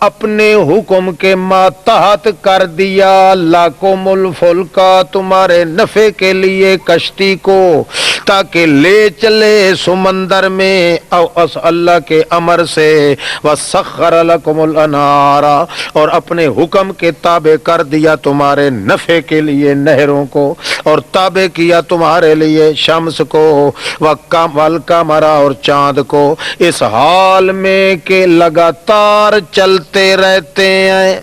اپنے حکم کے ماتحت کر دیا، لکم الفلک، تمہارے نفع کے لیے کشتی کو، تاکہ لے چلے سمندر میں، او اس اللہ کے امر سے۔ وسخر لکم الانہار، اور اپنے حکم کے تابع کر دیا تمہارے نفع کے لیے نہروں کو، اور تابع کیا تمہارے لیے شمس کو، والقمر، اور چاند کو، اس حال میں کہ لگاتار چلتے رہتے ہیں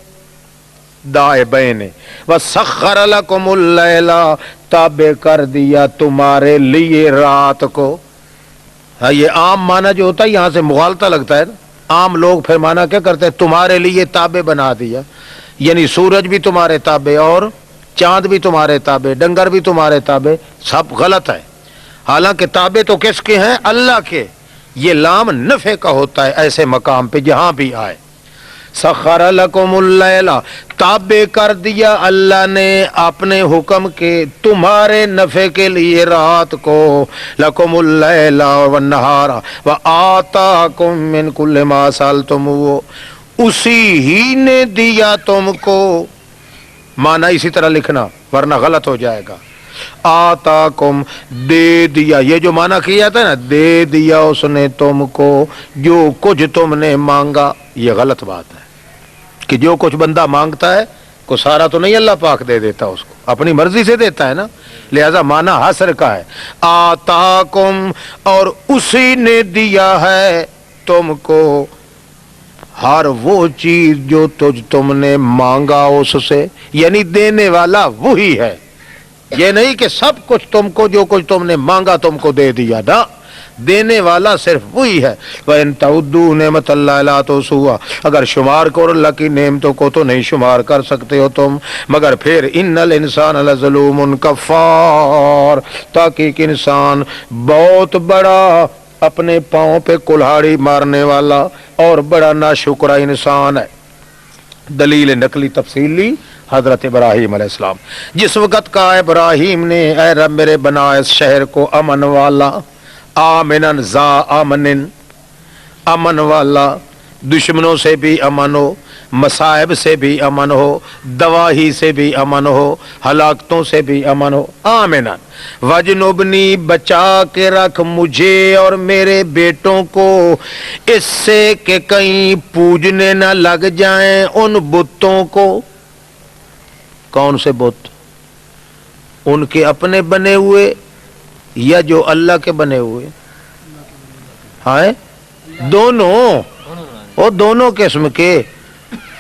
دائیں بائیں۔ وسخر لکم اللیل، تابع کر دیا تمہارے لیے رات کو۔ یہ عام معنی جو ہوتا ہے یہاں سے مغالطہ لگتا ہے نا، عام لوگ پھر معنی کیا کرتے ہیں، تمہارے لیے تابع بنا دیا، یعنی سورج بھی تمہارے تابع اور چاند بھی تمہارے تابع، ڈنگر بھی تمہارے تابع، سب غلط ہے۔ حالانکہ تابع تو کس کے ہیں؟ اللہ کے۔ یہ لام نفع کا ہوتا ہے ایسے مقام پہ جہاں بھی آئے۔ سخر لکم اللیل، تابع کر دیا اللہ نے اپنے حکم کے تمہارے نفع کے لیے رات کو، لکم اللیل والنہار وآتاکم من کل ما سألتموہ، اسی ہی نے دیا تم کو، معنی اسی طرح لکھنا ورنہ غلط ہو جائے گا۔ آتاکم، دے دیا، یہ جو معنی کیا تھا نا، دے دیا اس نے تم کو جو کچھ تم نے مانگا، یہ غلط بات ہے کہ جو کچھ بندہ مانگتا ہے کو سارا تو نہیں اللہ پاک دے دیتا، اس کو اپنی مرضی سے دیتا ہے نا، لہذا معنی حاصر کا ہے۔ آتاکم، اور اسی نے دیا ہے تم کو ہر وہ چیز جو تم نے مانگا اس سے، یعنی دینے والا وہی ہے، یہ نہیں کہ سب کچھ تم کو جو کچھ تم نے مانگا تم کو دے دیا نا، دینے والا صرف وہی ہے۔ وَإِن تَعُدُّوا نِعْمَتَ اللَّهِ لَا تُحْصُوهَا، اگر شمار کرو اللہ کی نعمتوں کو تو نہیں شمار کر سکتے ہو تم، مگر پھر اِنَّ الْإِنسَانَ لَظَلُومٌ كَفَّارٌ، تاکہ انسان بہت بڑا اپنے پاؤں پہ کلہاڑی مارنے والا اور بڑا ناشکرا انسان ہے۔ دلیل نقلی تفصیلی حضرت ابراہیم علیہ السلام، جس وقت کہا ابراہیم نے اے رب میرے بنا اس شہر کو امن والا، آمنن ذا امن، امن والا، دشمنوں سے بھی امن ہو، مصائب سے بھی امن ہو، دواہی سے بھی امن ہو، ہلاکتوں سے بھی امن ہو۔ آمنن وجنبنی، بچا کے رکھ مجھے اور میرے بیٹوں کو اس سے کہ کہیں پوجنے نہ لگ جائیں ان بتوں کو۔ کون سے بت؟ ان کے اپنے بنے ہوئے یا جو اللہ کے بنے ہوئے؟ ہاں دونوں، وہ دونوں قسم کے،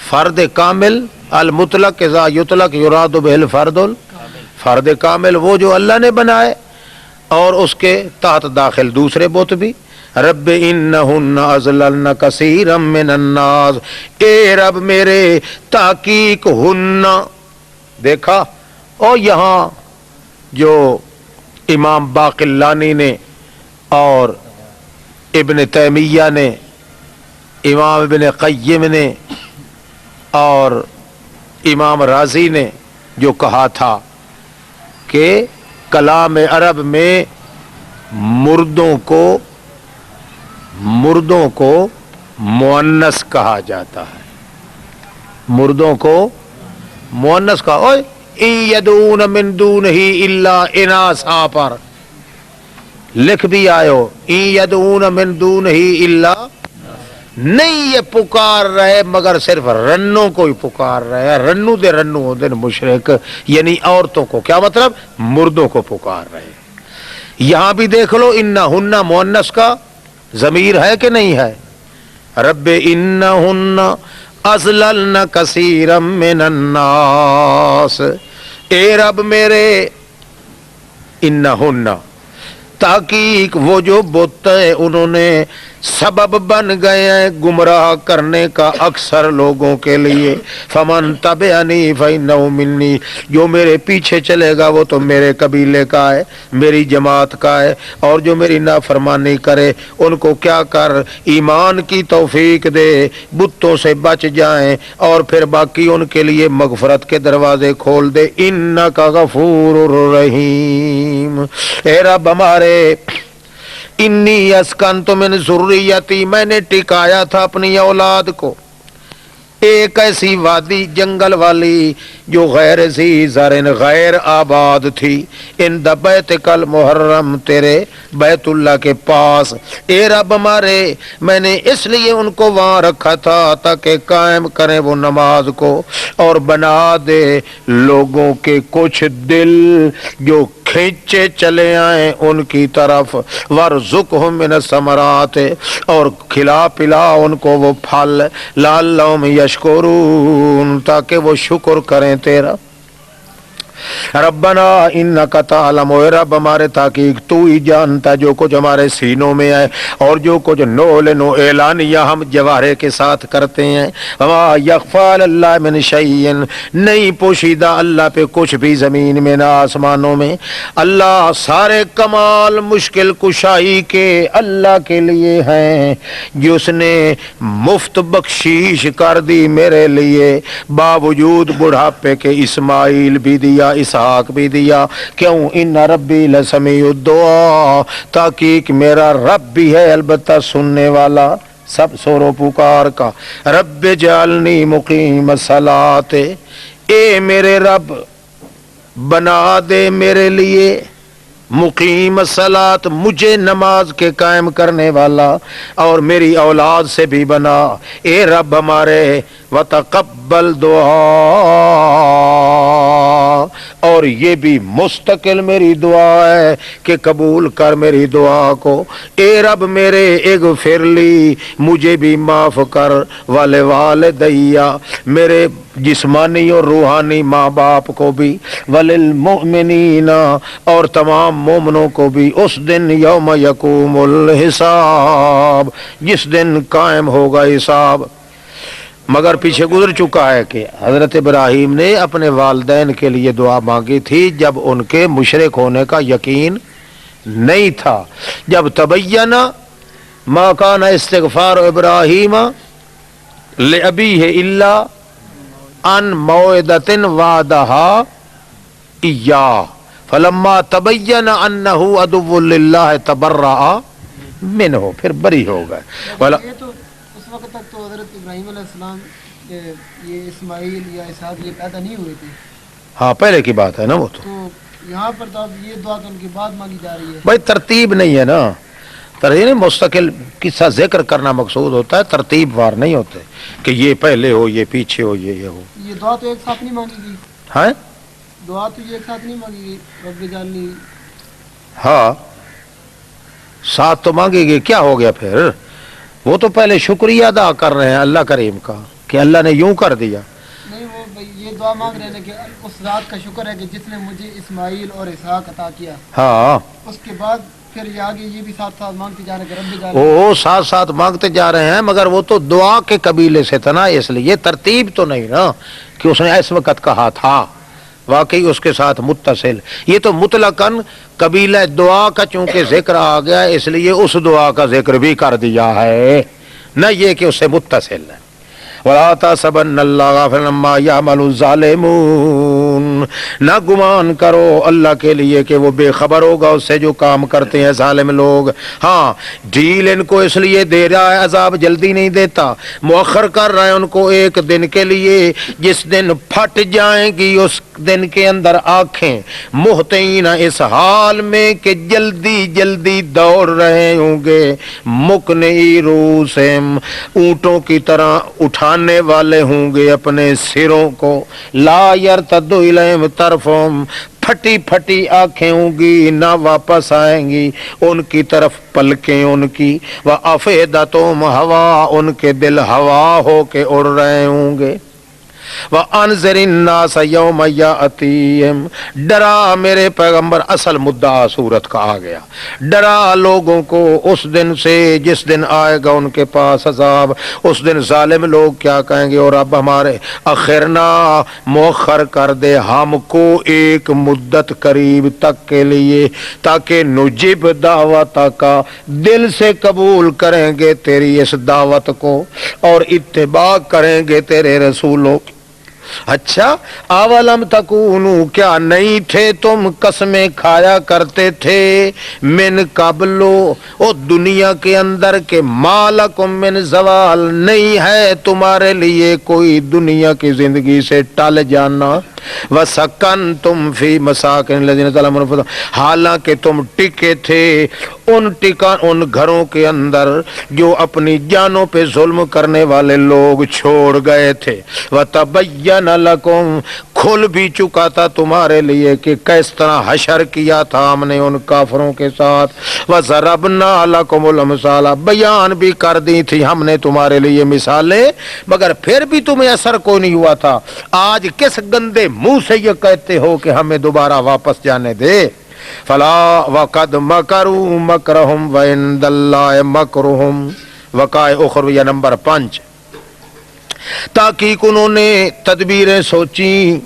فرد کامل المطلق اذا یطلق یراد بہ الفرد، فرد کامل وہ جو اللہ نے بنائے، اور اس کے تحت داخل دوسرے بت بھی۔ رب انہن اضللن کثیرا من الناس، اے رب میرے تحقیق ہن، دیکھا اور یہاں جو امام باقلانی نے اور ابن تیمیہ نے، امام ابن قیم نے اور امام رازی نے جو کہا تھا کہ کلام عرب میں مردوں کو مؤنث کہا جاتا ہے، مردوں کو مؤنث کہا، اوئے ان یدعون من دونہ الا اناثا پر لکھ بھی آئے ہو، ان یدعون من دونہ الا، نہیں یہ پکار رہے مگر صرف رنوں کو ہی پکار رہے ہیں، رنو دے رنو ہوتے ہیں مشرک، یعنی عورتوں کو، کیا مطلب؟ مردوں کو پکار رہے ہیں۔ یہاں بھی دیکھ لو انہن مؤنث کا ضمیر ہے کہ نہیں ہے؟ رب انہن اضللن کثیرا من الناس، اے رب میرے انہن، تحقیق وہ جو بت ہیں انہوں نے سبب بن گئے ہیں گمراہ کرنے کا اکثر لوگوں کے لیے۔ فمن تبعنی فإنہ منی، جو میرے پیچھے چلے گا وہ تو میرے قبیلے کا ہے، میری جماعت کا ہے، اور جو میری نافرمانی کرے ان کو کیا کر، ایمان کی توفیق دے، بتوں سے بچ جائیں، اور پھر باقی ان کے لیے مغفرت کے دروازے کھول دے۔ انک غفور رحیم، اے رب ہمارے، انی اسکنت من ذریتی، میں نے ٹکایا تھا اپنی اولاد کو ایک ایسی وادی جنگل والی جو غیر ذی زرع، غیر آباد تھی، عند بیتک المحرم، تیرے بیت اللہ کے پاس۔ اے رب ہمارے، میں نے اس لیے ان کو وہاں رکھا تھا تاکہ قائم کریں وہ نماز کو، اور بنا دے لوگوں کے کچھ دل جو کھینچے چلے آئیں ان کی طرف، وارزقہم من الثمرات، اور کھلا پلا ان کو وہ پھل، لعلہم یشکرون، تاکہ وہ شکر کریں تیرا۔ ربنا انک تعلم، اے رب ہمارے تحقیق تو ہی جانتا جو کچھ ہمارے سینوں میں ہے اور جو کچھ نعلن و اعلانیہ ہم جوارے کے ساتھ کرتے ہیں۔ وما یخفی علی اللہ من شیء، نہیں پوشیدہ اللہ پہ کچھ بھی زمین میں نہ آسمانوں میں۔ اللہ سارے کمال مشکل کشائی کے اللہ کے لیے ہیں، جس نے مفت بخشیش کر دی میرے لیے، باوجود بڑھاپے کے اسماعیل بھی دیا، اسحاق بھی دیا۔ کیوں؟ ان ربی لسمیع الدعا، تحقیق میرا رب بھی ہے البتہ سننے والا سب سورو پکار کا۔ رب جعلنی مقیم الصلاۃ، اے میرے رب بنا دے میرے لیے مقیم الصلاۃ، مجھے نماز کے قائم کرنے والا، اور میری اولاد سے بھی بنا اے رب ہمارے، وتقبل دعا، اور اور یہ بھی مستقل میری دعا ہے کہ قبول کر میری دعا کو. اے رب میرے اغفر لی، مجھے بھی معاف کر، والدیا، میرے جسمانی اور روحانی ماں باپ کو بھی، وللمؤمنین، اور تمام مومنوں کو بھی، اس دن یوم یقوم الحساب، جس دن قائم ہوگا حساب. مگر پیچھے گزر چکا ہے کہ حضرت ابراہیم نے اپنے والدین کے لیے دعا مانگی تھی جب ان کے مشرک ہونے کا یقین نہیں تھا. جب تبین ما کان استغفار ابراہیم لأبیہ الا ان موعدۃ وعدہا ایاہ فلما تبین انہ عدو للہ تبرأ منہ، پھر بری ہو گئے. یہ تو اس وقت تک تو حضرت ابراہیم علیہ السلام یہ اسماعیل یا اسحاق یہ پیدا نہیں ہوئے تھے. ہاں پہلے کی بات ہے نا وہ تو یہاں پر تو اب یہ دعا تو ان کے بعد مانگی جا رہی ہے. بھائی ترتیب نہیں ہے نا، ترتیب مستقل قصہ ذکر کرنا مقصود ہوتا ہے، ترتیب وار نہیں ہوتے کہ یہ پہلے ہو یہ پیچھے ہو یہ ہو. یہ دعا تو ایک ساتھ نہیں مانگی گئی. ہاں دعا تو یہ ایک ساتھ نہیں مانگی گئی. رب جعلنی، ہاں ساتھ تو مانگے گی. کیا ہو گیا پھر؟ وہ تو پہلے شکریہ ادا کر رہے ہیں اللہ کریم کا کہ اللہ نے یوں کر دیا. نہیں وہ یہ دعا مانگ رہے ہیں کہ اس ذات کا شکر ہے کہ جس نے مجھے اسماعیل اور اسحاق عطا کیا. ہاں اس کے بعد پھر یہ آگے یہ بھی ساتھ ساتھ مانگتے جا رہے ہیں کہ رب جعلنی. وہ ساتھ ساتھ مانگتے جا رہے ہیں، مگر وہ تو دعا کے قبیلے سے تھا نا، اس لیے ترتیب تو نہیں نا کہ اس نے اس وقت کہا تھا. واقعی اس کے ساتھ متصل، یہ تو مطلقاً قبیلہ دعا کا چونکہ ذکر آ گیا اس لیے اس دعا کا ذکر بھی کر دیا ہے، نہ یہ کہ اس سے متصل ہے. وَلَا تَحْسَبَنَّ اللَّهَ غَافِلًا عَمَّا يَعْمَلُ الظَّالِمُونَ، نہ گمان کرو اللہ کے لیے کہ وہ بے خبر ہوگا اس سے جو کام کرتے ہیں ظالم لوگ. ہاں ڈھیل ان کو اس لیے دے رہا ہے، عذاب جلدی نہیں دیتا، مؤخر کر رہا ہے ان کو ایک دن کے لیے جس دن پھٹ جائیں گی اس دن کے اندر آنکھیں، مہطعین، اس حال میں کہ جلدی جلدی دوڑ رہے ہوں گے، مقنعی رؤوسہم، اونٹوں کی طرح اٹھانے والے ہوں گے اپنے سروں کو، لا یرتد الیہم طرفہم، پھٹی پھٹی آنکھیں ہوں گی، نہ واپس آئیں گی ان کی طرف پلکیں ان کی، وَأَفْئِدَتُهُمْ هَوَاءٌ، ان کے دل ہوا ہو کے اڑ رہے ہوں گے. وَأَنذِرِ النَّاسَ يَوْمَ يَأْتِيهِمْ، ڈرا میرے پیغمبر، اصل مدعا صورت کا آ گیا، ڈرا لوگوں کو اس دن سے جس دن آئے گا ان کے پاس عذاب. اس دن ظالم لوگ کیا کہیں گے؟ اور اب ہمارے اخرنا، مؤخر کر دے ہم کو ایک مدت قریب تک کے لیے، تاکہ نجب دعوت کا، دل سے قبول کریں گے تیری اس دعوت کو اور اتباع کریں گے تیرے رسولوں. اچھا اولم تکونو، کیا نہیں تھے تم قسمیں کھایا کرتے تھے، من قبلو، او دنیا کے اندر کے، مالکم من زوال، نہیں ہے تمہارے لیے کوئی دنیا کی زندگی سے ٹل جانا. وسکنتم فی مساکن الذین ظلموا انفسہم، حالانکہ تم ٹکے تھے ان گھروں کے اندر جو اپنی جانوں پہ ظلم کرنے والے لوگ چھوڑ گئے تھے. وتبین لکم، کھل بھی چکا تھا تمہارے لیے کہ کس طرح حشر کیا تھا ہم نے ان کافروں کے ساتھ. وضربنا لکم الامثال، بیان بھی کر دی تھی ہم نے تمہارے لیے مثالیں، مگر پھر بھی تمہیں اثر کوئی نہیں ہوا تھا. آج کس گندے منہ سے یہ کہتے ہو کہ ہمیں دوبارہ واپس جانے دے. فلا وقد مکروا مکرہم وعند اللہ مکرہم، وقائع اخرویہ نمبر 5. تحقیق انہوں نے تدبیریں سوچیں،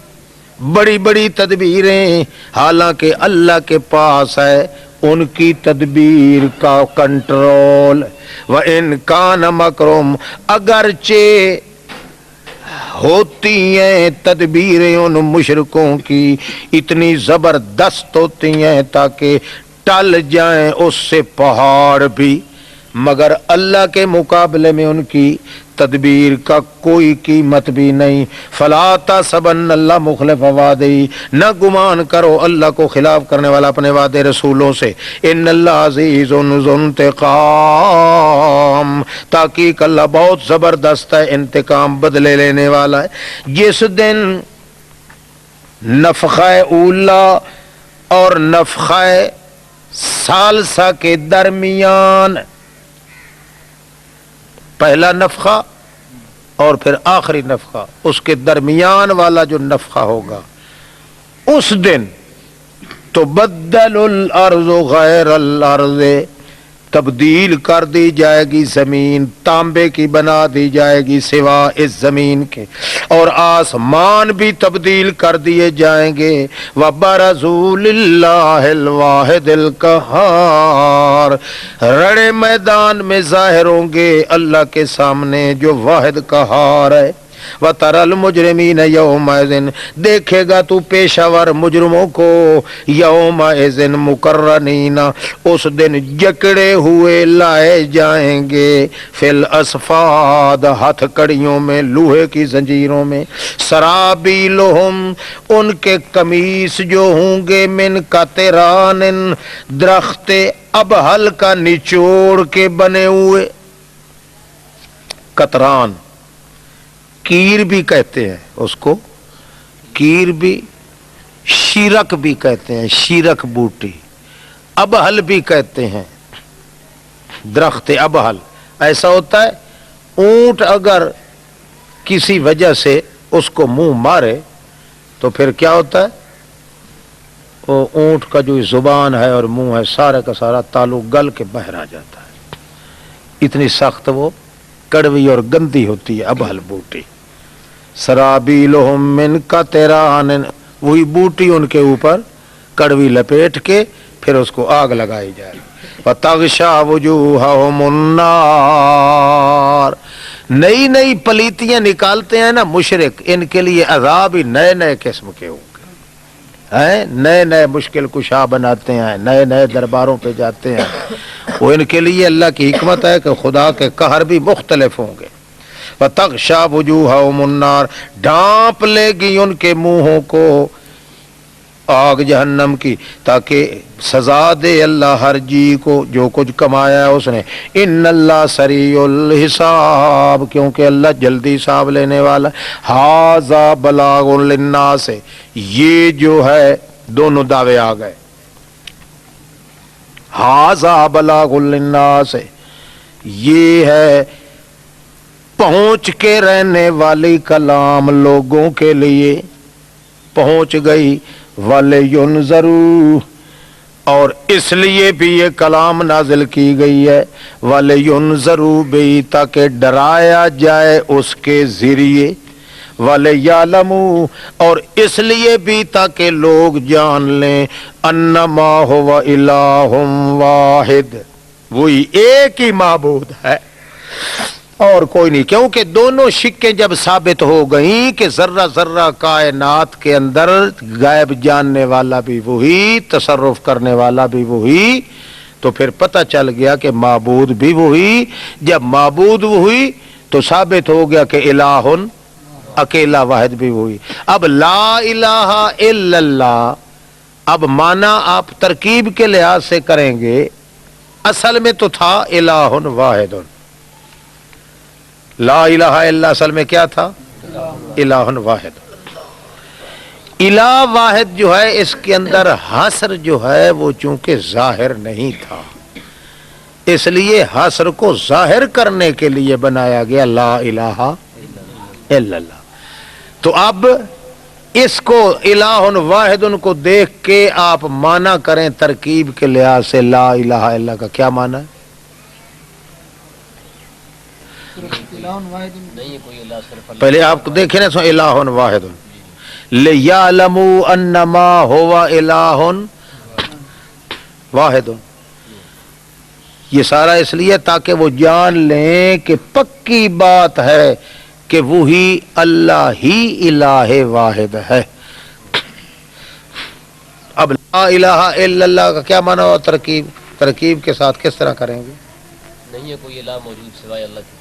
بڑی بڑی تدبیریں، حالانکہ اللہ کے پاس ہے ان کی تدبیر کا کنٹرول. وَإِن كَانَ مَكْرُهُمْ، اگرچہ ہوتی ہیں تدبیریں ان مشرکوں کی اتنی زبردست ہوتی ہیں تاکہ ٹل جائیں اس سے پہاڑ بھی، مگر اللہ کے مقابلے میں ان کی تدبیر کا کوئی قیمت بھی نہیں. فلا تحسبن اللہ مخلف وعدہ، نہ گمان کرو اللہ کو خلاف کرنے والا اپنے وعدے رسولوں سے. ان اللہ عزیز ذو انتقام، تحقیق اللہ بہت زبردست ہے، انتقام بدلے لینے والا ہے. جس دن نفخہ اولا اور نفخہ ثالثہ کے درمیان، پہلا نفخہ اور پھر آخری نفخہ، اس کے درمیان والا جو نفخہ ہوگا، اس دن تبدل الارض غیر الارض، تبدیل کر دی جائے گی زمین، تانبے کی بنا دی جائے گی سوا اس زمین کے، اور آسمان بھی تبدیل کر دیے جائیں گے۔ وَبَرَزُوا لِلَّهِ الْوَاحِدِ الْقَهَّارِ، رڑے میدان میں ظاہر ہوں گے اللہ کے سامنے جو واحد قہار ہے۔ وَتَرَى الْمُجْرِمِينَ يَوْمَئِذٍ، دیکھے گا تو پیشہ ور مجرموں کو، یومئذ مقرنین، اس دن جکڑے ہوئے لائے جائیں گے، فی الاسفاد، ہتھ کڑیوں میں، لوہے کی زنجیروں میں، سرابیلہم، ان کے قمیص جو ہوں گے، من قطران، درخت ابہل کا نچوڑ کے بنے ہوئے، قطران کیر بھی کہتے ہیں اس کو، کیر بھی، شیرک بھی کہتے ہیں، شیرک بوٹی، ابہل بھی کہتے ہیں، درخت ابہل۔ ایسا ہوتا ہے اونٹ اگر کسی وجہ سے اس کو منہ مارے تو پھر کیا ہوتا ہے، وہ اونٹ کا جو زبان ہے اور منہ ہے سارا کا سارا تعلق گل کے باہر آ جاتا ہے، اتنی سخت وہ کڑوی اور گندی ہوتی ہے ابہل بوٹی۔ سرابیلہم من قطران، وہی بوٹی ان کے اوپر کڑوی لپیٹ کے پھر اس کو آگ لگائی جائے۔ وَتَغْشَى وُجُوهَهُمُ النَّارِ، نئی نئی پلیتیاں نکالتے ہیں نا مشرک، ان کے لیے عذاب ہی نئے نئے قسم کے ہوں گے، نئے نئے مشکل کشا بناتے ہیں، نئے نئے درباروں پہ جاتے ہیں، وہ ان کے لیے اللہ کی حکمت ہے کہ خدا کے قہر بھی مختلف ہوں گے۔ وَتَغْشَى وُجُوهَهُمُ النَّارِ، ڈھانپ لے گی ان کے منہوں کو آگ جہنم کی، تاکہ سزا دے اللہ ہر جی کو جو کچھ کمایا ہے اس نے۔ ان اللہ سریع الحساب، کیونکہ اللہ جلدی حساب لینے والا۔ ھذا بلاغ للناس، یہ جو ہے دونوں دعوے آ گئے، ھذا بلاغ للناس، یہ ہے پہنچ کے رہنے والی کلام لوگوں کے لیے، پہنچ گئی۔ وَلِيُنذَرُوا، اور اس لیے بھی یہ کلام نازل کی گئی ہے، وَلِيُنذَرُوا بِهِ، تاکہ ڈرایا جائے اس کے ذریعے، وَلِيَعْلَمُوا، اور اس لیے بھی تاکہ لوگ جان لیں، انما هو الہ واحد، وہی ایک ہی معبود ہے اور کوئی نہیں۔ کیونکہ دونوں شکیں جب ثابت ہو گئیں کہ ذرہ ذرہ کائنات کے اندر غیب جاننے والا بھی وہی، تصرف کرنے والا بھی وہی، تو پھر پتہ چل گیا کہ معبود بھی وہی۔ جب معبود وہی تو ثابت ہو گیا کہ الہ اکیلا واحد بھی وہی۔ اب لا الہ الا اللہ، اب معنی آپ ترکیب کے لحاظ سے کریں گے، اصل میں تو تھا الہ واحد، لا الہ الا اصل میں کیا تھا، الہ واحد۔ الہ واحد جو ہے اس کے اندر حصر جو ہے وہ چونکہ ظاہر نہیں تھا، اس لیے حصر کو ظاہر کرنے کے لیے بنایا گیا لا الہ الا اللہ۔ تو اب اس کو الہ واحد ان کو دیکھ کے آپ معنی کریں ترکیب کے لحاظ سے، لا الہ الا اللہ کا کیا معنی ہے؟ پہلے آپ کو دیکھیں نا، سو الہ واحد، لِيَعْلَمُوا أَنَّمَا هُوَ إِلَٰهٌ واحد، یہ سارا اس لیے تاکہ وہ جان لیں کہ پکی بات ہے کہ وہی اللہ ہی الہ واحد ہے۔ اب لا الہ الا اللہ کا کیا معنی ہوا؟ ترکیب کے ساتھ کس طرح کریں گے؟ نہیں ہے کوئی الہ موجود سوائے اللہ کے،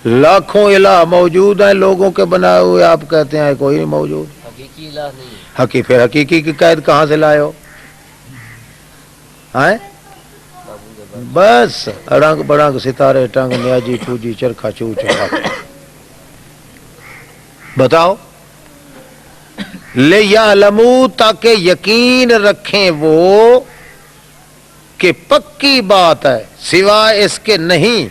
لاکھوں الہ موجود ہیں لوگوں کے بنائے ہوئے، آپ کہتے ہیں کوئی نہیں موجود، حقیقی الہ نہیں ہے۔ پھر حقیقی کی قید کہاں سے لائے ہو؟ بس اڑنگ بڑنگ ستارے ٹنگ نیاجی پوجی چرخا چو چرخا، بتاؤ لے یعلمو تاکہ یقین رکھیں وہ کہ پکی بات ہے سوائے اس کے نہیں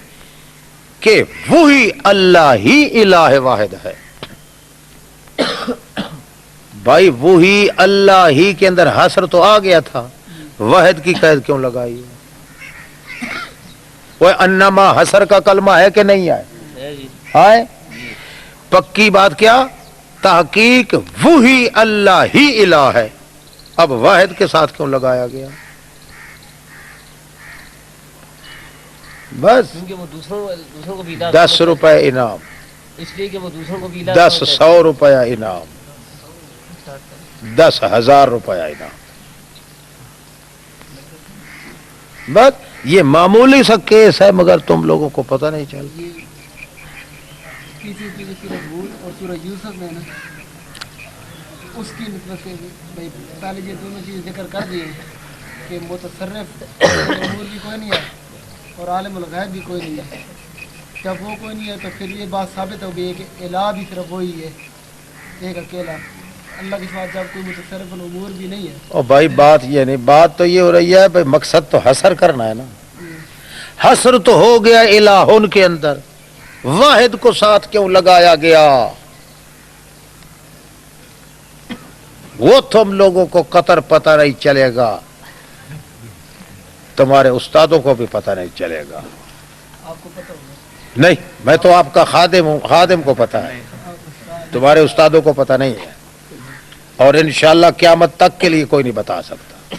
کہ وہی اللہ ہی الہ واحد ہے. بھائی وہی اللہ ہی کے اندر حسر تو آ گیا تھا, واحد کی قید کیوں لگائی؟ وہ انما حسر کا کلمہ ہے کہ نہیں ہے؟ ہے. پکی بات کیا؟ تحقیق وہی اللہ ہی الہ ہے. اب واحد کے ساتھ کیوں لگایا گیا؟ بس کیونکہ وہ دوسروں کو بھی الہ 10 روپے انعام, اس لیے کہ وہ دوسروں کو بھی الہ 100 روپیہ انعام, 10,000 روپیہ انعام. بس یہ معمولی سا کیس ہے مگر تم لوگوں کو پتہ نہیں چلتا. یہ کسی کی سورہ ہود اور سورہ یوسف میں نا اس کی نسبت سے بھائی پہلے یہ دونوں چیز ذکر کر دیے کہ متصرف امور بھی کوئی نہیں ہے اور عالم الغیب بھی کوئی نہیں ہے. جب وہ کوئی نہیں ہے تو پھر یہ بات ثابت ہو گئی ہے کہ الہ بھی صرف وہی ہے, ایک اکیلا اللہ کے ساتھ. جب کوئی متصرف الامور بھی نہیں ہے. اور بھائی بات یہ نہیں, بات تو یہ ہو رہی ہے بھائی مقصد تو حسر کرنا ہے نا. حسر تو ہو گیا الہون کے اندر, واحد کو ساتھ کیوں لگایا گیا؟ وہ تم لوگوں کو قطر پتہ نہیں چلے گا, تمہارے استادوں کو بھی پتہ نہیں چلے گا. آپ کو پتہ ہوگا نہیں, میں تو آپ کا خادم ہوں, خادم کو پتہ ہے, تمہارے استادوں کو پتہ نہیں ہے. اور انشاءاللہ قیامت تک کے لیے کوئی نہیں بتا سکتا,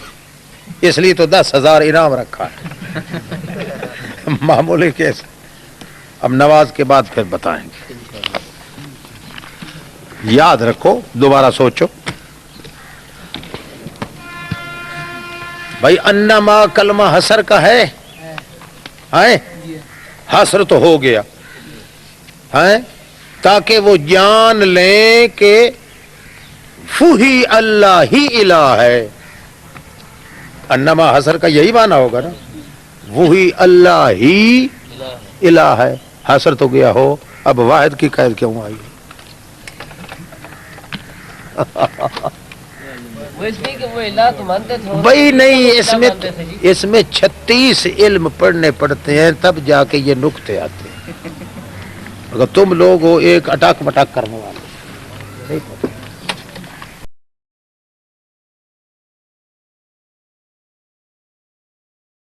اس لیے تو 10,000 انعام رکھا ہے. معمولی کیس. اب نماز کے بعد پھر بتائیں گے. یاد رکھو, دوبارہ سوچو بھائی. انما کلمہ حسر کا ہے, حسر تو ہو گیا ہے تاکہ وہ جان لیں کہ وہی اللہ ہی الہ ہے. انما حسر کا یہی معنی ہوگا نا, وہی اللہ ہی الہ ہے. حسر تو گیا ہو, اب واحد کی قید کیوں آئی؟ وہ اس لیے کہ وہ الہ تو مانتے تھے بھائی نہیں, اس میں 36 علم پڑھنے پڑتے ہیں تب جا کے یہ نقطے آتے ہیں. اگر تم لوگ ہو ایک اٹاک مٹاک کرنے والے نہیں پڑھتے.